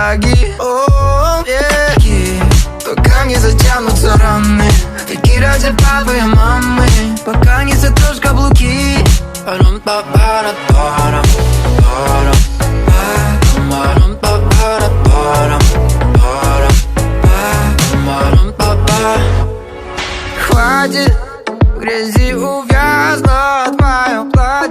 шаги. Веки, пока не затянутся раны, такие ради папы и мамы, пока не затрешь каблуки. Хватит в грязи увязла твое платье.